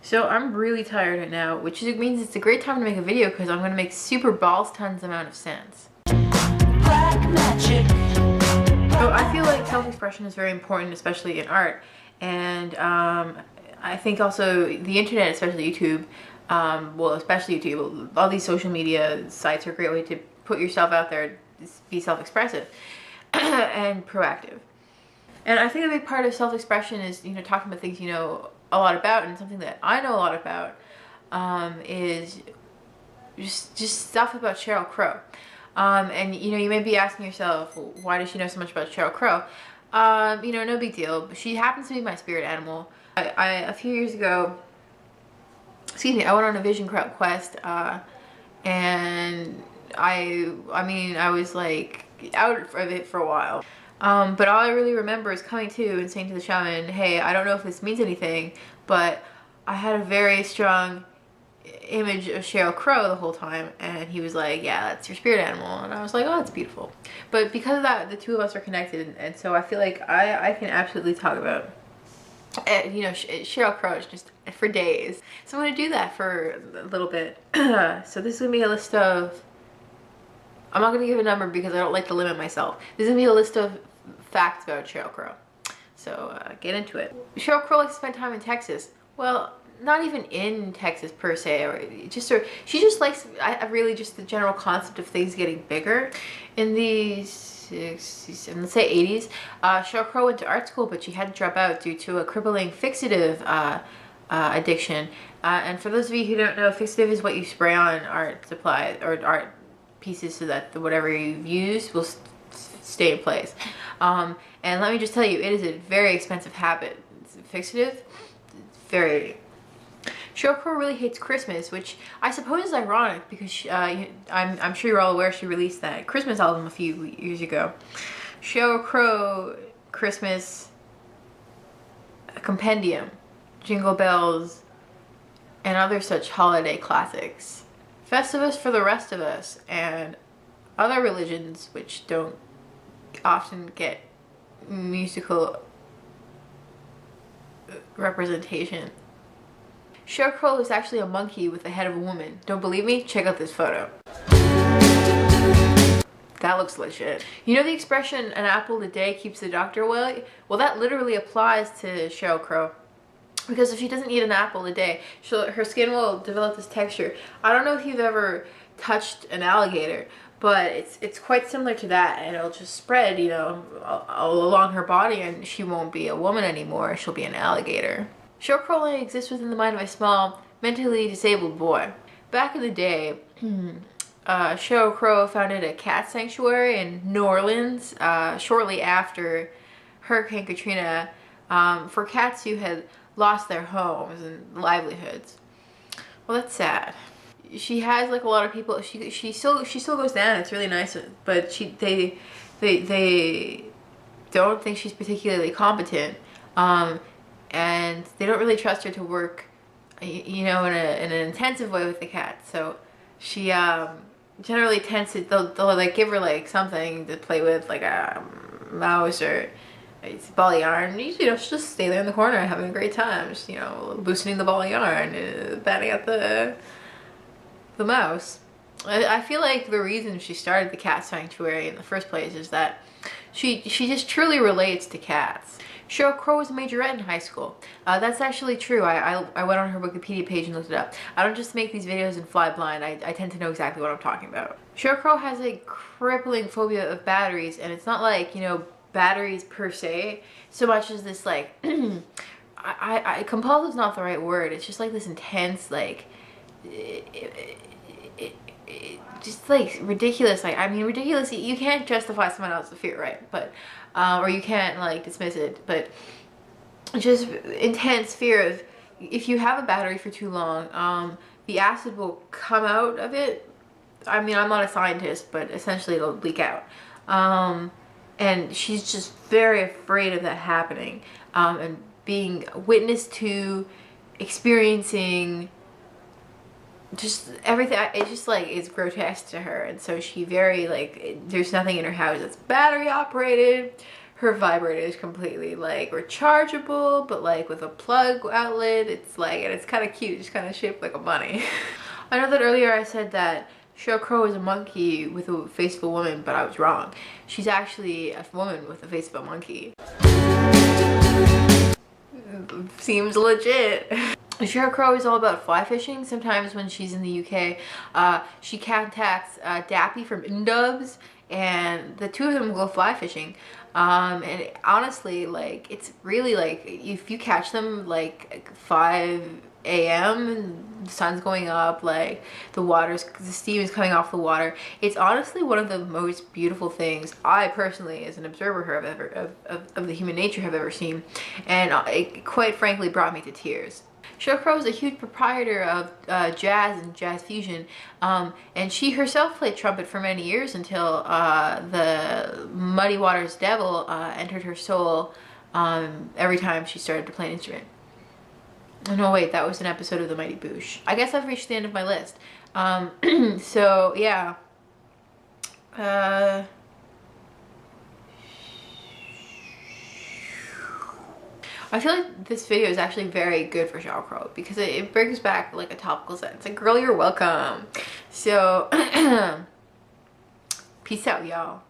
So I'm really tired right now, which means it's a great time to make a video because I'm going to make super balls tons amount of sense. Black magic. So I feel like self-expression is very important, especially in art. And I think also the internet, especially YouTube, well, especially YouTube, all these social media sites are a great way to put yourself out there, be self-expressive and proactive. And I think a big part of self-expression is, talking about things you know a lot about, and something that I know a lot about is just stuff about Sheryl Crow. And you may be asking yourself, why does she know so much about Sheryl Crow? No big deal. She happens to be my spirit animal. A few years ago, I went on a vision quest, and I was like out of it for a while. But all I really remember is coming to and saying to the shaman, hey, I don't know if this means anything, but I had a very strong image of Sheryl Crow the whole time, and he was like, yeah, that's your spirit animal. And I was like, oh, that's beautiful. But because of that, the two of us are connected, and so I feel like I can absolutely talk about Sheryl Crow is just for days. So I'm going to do that for a little bit. So this is going to be a list of, I'm not going to give a number because I don't like to limit myself. This is going to be a list of facts about Sheryl Crow. So get into it. Sheryl Crow likes to spend time in Texas. Well, not even in Texas per se, she just likes, I really just the general concept of things getting bigger. In the 60s, let's say 80s, Sheryl Crow went to art school, but she had to drop out due to a crippling fixative addiction. And for those of you who don't know, fixative is what you spray on art supply or art pieces so that whatever you've used will stay in place. And let me just tell you, it is a very expensive habit. It's fixative. It's very... Sheryl Crow really hates Christmas, which I suppose is ironic because I'm sure you're all aware she released that Christmas album a few years ago. Sheryl Crow Christmas Compendium, Jingle Bells, and other such holiday classics. Festivus for the Rest of Us, and other religions which don't often get musical representation. Sheryl Crow is actually a monkey with the head of a woman. Don't believe me? Check out this photo. That looks legit. You know the expression, an apple a day keeps the doctor away? Well, that literally applies to Sheryl Crow. Because if she doesn't eat an apple a day, her skin will develop this texture. I don't know if you've ever touched an alligator, but it's quite similar to that, and it'll just spread, all along her body, and she won't be a woman anymore. She'll be an alligator. Sheryl Crow only exists within the mind of a small, mentally disabled boy. Back in the day, Sheryl Crow founded a cat sanctuary in New Orleans shortly after Hurricane Katrina for cats who had lost their homes and livelihoods. Well, that's sad. She has like a lot of people. She still goes down. It's really nice, but they don't think she's particularly competent. And they don't really trust her to work, in an intensive way with the cat. So she generally tends to, they'll like give her like something to play with, like a mouse or a ball of yarn. She'll just stay there in the corner having a great time, just, loosening the ball of yarn, batting at the mouse. I feel like the reason she started the cat sanctuary in the first place is that she just truly relates to cats. Sheryl Crow was a majorette in high school. That's actually true. I went on her Wikipedia page and looked it up. I don't just make these videos and fly blind. I tend to know exactly what I'm talking about. Sheryl Crow has a crippling phobia of batteries, and it's not like, batteries per se, so much as this like, compulsive's not the right word. It's just like this intense, like, just like ridiculous. Like, ridiculous. You can't justify someone else's fear, right? But or you can't like dismiss it, but just intense fear of, if you have a battery for too long, the acid will come out of it. I'm not a scientist, but essentially it'll leak out. And she's just very afraid of that happening, and being witness to, experiencing just everything. It's just like, it's grotesque to her, and so she very like, there's nothing in her house that's battery operated. her vibrator is completely like rechargeable, but like with a plug outlet. It's like, and it's kind of cute, just kind of shaped like a bunny. I know that earlier I said that Sheryl Crow is a monkey with a face of a woman, but I was wrong. She's actually a woman with the face of a monkey. Seems legit. Sheryl Crow is all about fly fishing. Sometimes when she's in the UK, she contacts Dappy from Indubs, and the two of them go fly fishing. And honestly, like, it's really like, if you catch them like 5 a.m. and the sun's going up, like the steam is coming off the water, it's honestly one of the most beautiful things I personally, as an observer, have ever of the human nature, have ever seen. And it quite frankly brought me to tears. Sheryl Crow is a huge proprietor of jazz and jazz fusion, and she herself played trumpet for many years until the Muddy Waters devil entered her soul every time she started to play an instrument. Oh, no, wait, that was an episode of The Mighty Boosh. I guess I've reached the end of my list. So, yeah. I feel like this video is actually very good for Sheryl Crow because it brings back like a topical sense. Like, girl, you're welcome. So, peace out, y'all.